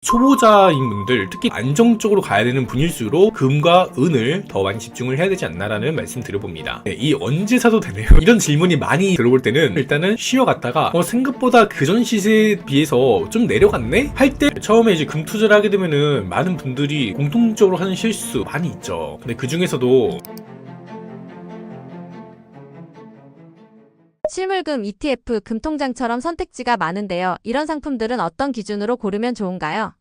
초보자인 분들, 특히 안정적으로 가야 되는 분일수록 금과 은을 더 많이 집중을 해야 되지 않나라는 말씀 드려봅니다. 네, 이 언제 사도 되네요. 이런 질문이 많이 들어볼 때는 일단은 쉬어갔다가 생각보다 그전 시세에 비해서 좀 내려갔네? 할 때 처음에 이제 금 투자를 하게 되면은 많은 분들이 공통적으로 하는 실수 많이 있죠. 근데 그 중에서도 실물금 ETF 금통장처럼 선택지가 많은데요. 이런 상품들은 어떤 기준으로 고르면 좋은가요?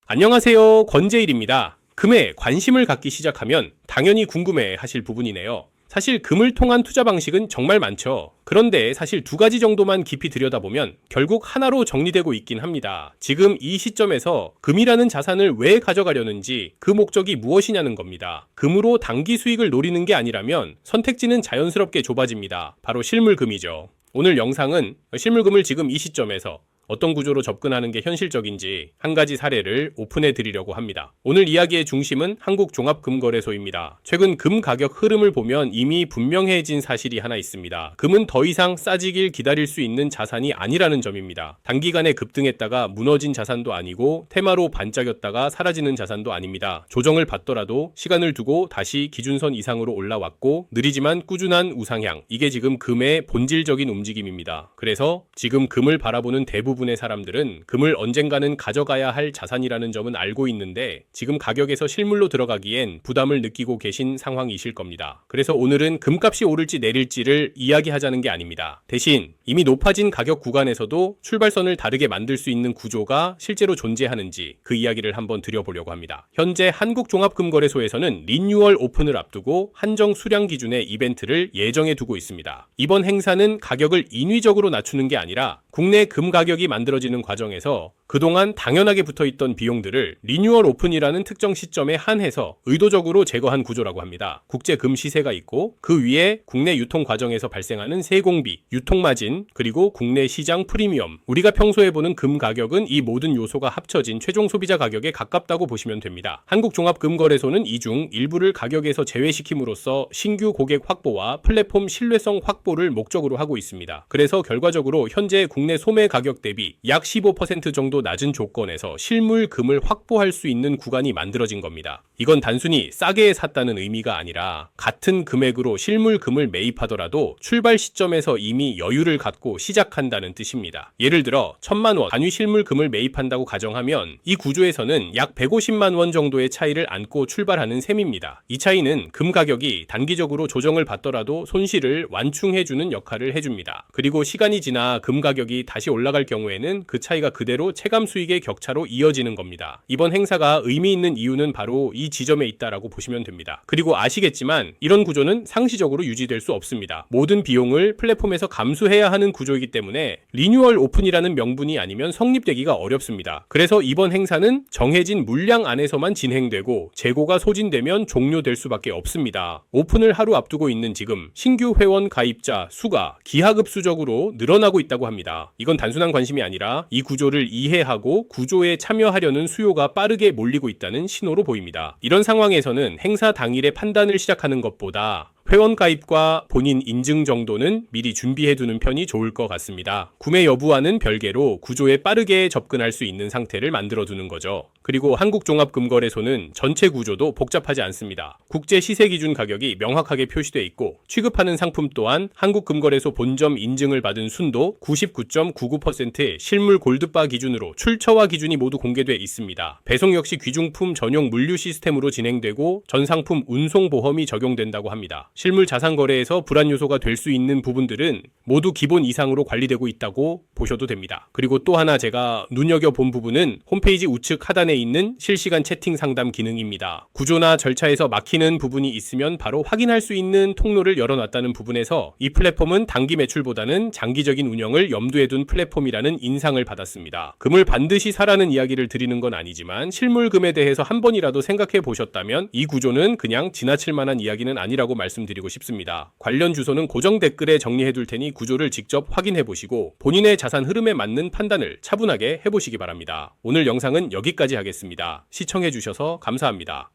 안녕하세요, 권재일입니다. 금에 관심을 갖기 시작하면 당연히 궁금해 하실 부분이네요. 사실 금을 통한 투자 방식은 정말 많죠. 그런데 사실 두 가지 정도만 깊이 들여다보면 결국 하나로 정리되고 있긴 합니다. 지금 이 시점에서 금이라는 자산을 왜 가져가려는지, 그 목적이 무엇이냐는 겁니다. 금으로 단기 수익을 노리는 게 아니라면 선택지는 자연스럽게 좁아집니다. 바로 실물금이죠. 오늘 영상은 실물금을 지금 이 시점에서 어떤 구조로 접근하는 게 현실적인지 한 가지 사례를 오픈해 드리려고 합니다. 오늘 이야기의 중심은 한국종합금거래소입니다. 최근 금 가격 흐름을 보면 이미 분명해진 사실이 하나 있습니다. 금은 더 이상 싸지길 기다릴 수 있는 자산이 아니라는 점입니다. 단기간에 급등했다가 무너진 자산도 아니고 테마로 반짝였다가 사라지는 자산도 아닙니다. 조정을 받더라도 시간을 두고 다시 기준선 이상으로 올라왔고 느리지만 꾸준한 우상향, 이게 지금 금의 본질적인 움직임입니다. 그래서 지금 금을 바라보는 대부분의 사람들은 금을 언젠가는 가져가야 할 자산이라는 점은 알고 있는데 지금 가격에서 실물로 들어가기엔 부담을 느끼고 계신 상황이실 겁니다. 그래서 오늘은 금값이 오를지 내릴지를 이야기하자는 게 아닙니다. 대신 이미 높아진 가격 구간에서도 출발선을 다르게 만들 수 있는 구조가 실제로 존재하는지 그 이야기를 한번 드려보려고 합니다. 현재 한국종합금거래소에서는 리뉴얼 오픈을 앞두고 한정 수량 기준의 이벤트를 예정해 두고 있습니다. 이번 행사는 가격을 인위적으로 낮추는 게 아니라 국내 금 가격이 만들어지는 과정에서 그동안 당연하게 붙어있던 비용들을 리뉴얼 오픈이라는 특정 시점에 한해서 의도적으로 제거한 구조라고 합니다. 국제 금 시세가 있고 그 위에 국내 유통 과정에서 발생하는 세공비, 유통마진, 그리고 국내 시장 프리미엄, 우리가 평소에 보는 금 가격은 이 모든 요소가 합쳐진 최종 소비자 가격에 가깝다고 보시면 됩니다. 한국종합금거래소는 이 중 일부를 가격에서 제외시킴으로써 신규 고객 확보와 플랫폼 신뢰성 확보를 목적으로 하고 있습니다. 그래서 결과적으로 현재 국내 소매 가격 대비 약 15% 정도 낮은 조건에서 실물 금을 확보할 수 있는 구간이 만들어진 겁니다. 이건 단순히 싸게 샀다는 의미가 아니라 같은 금액으로 실물 금을 매입하더라도 출발 시점에서 이미 여유를 갖고 시작한다는 뜻입니다. 예를 들어 1,000만 원 단위 실물 금을 매입한다고 가정하면 이 구조에서는 약 150만 원 정도의 차이를 안고 출발하는 셈입니다. 이 차이는 금 가격이 단기적으로 조정을 받더라도 손실을 완충해주는 역할을 해줍니다. 그리고 시간이 지나 금 가격이 다시 올라갈 경우에는 그 차이가 그대로 체감 수익의 격차로 이어지는 겁니다. 이번 행사가 의미 있는 이유는 바로 이 지점에 있다라고 보시면 됩니다. 그리고 아시겠지만 이런 구조는 상시적으로 유지될 수 없습니다. 모든 비용을 플랫폼에서 감수해야 하는 구조이기 때문에 리뉴얼 오픈이라는 명분이 아니면 성립되기가 어렵습니다. 그래서 이번 행사는 정해진 물량 안에서만 진행되고 재고가 소진되면 종료될 수밖에 없습니다. 오픈을 하루 앞두고 있는 지금 신규 회원 가입자 수가 기하급수적으로 늘어나고 있다고 합니다. 이건 단순한 관심이 아니라 이 구조를 이해하고 구조에 참여하려는 수요가 빠르게 몰리고 있다는 신호로 보입니다. 이런 상황에서는 행사 당일에 판단을 시작하는 것보다 회원 가입과 본인 인증 정도는 미리 준비해두는 편이 좋을 것 같습니다. 구매 여부와는 별개로 구조에 빠르게 접근할 수 있는 상태를 만들어두는 거죠. 그리고 한국종합금거래소는 전체 구조도 복잡하지 않습니다. 국제 시세 기준 가격이 명확하게 표시되어 있고 취급하는 상품 또한 한국금거래소 본점 인증을 받은 순도 99.99%의 실물 골드바 기준으로 출처와 기준이 모두 공개되어 있습니다. 배송 역시 귀중품 전용 물류 시스템으로 진행되고 전 상품 운송 보험이 적용된다고 합니다. 실물 자산 거래에서 불안 요소가 될 수 있는 부분들은 모두 기본 이상으로 관리되고 있다고 보셔도 됩니다. 그리고 또 하나 제가 눈여겨본 부분은 홈페이지 우측 하단에 있는 실시간 채팅 상담 기능입니다. 구조나 절차에서 막히는 부분이 있으면 바로 확인할 수 있는 통로를 열어놨다는 부분에서 이 플랫폼은 단기 매출보다는 장기적인 운영을 염두에 둔 플랫폼이라는 인상을 받았습니다. 금을 반드시 사라는 이야기를 드리는 건 아니지만 실물금에 대해서 한 번이라도 생각해 보셨다면 이 구조는 그냥 지나칠 만한 이야기는 아니라고 말씀드리고 싶습니다. 관련 주소는 고정 댓글에 정리해 둘 테니 구조를 직접 확인해 보시고 본인의 자산 흐름에 맞는 판단을 차분하게 해보시기 바랍니다. 오늘 영상은 여기까지 하겠습니다. 시청해 주셔서 감사합니다.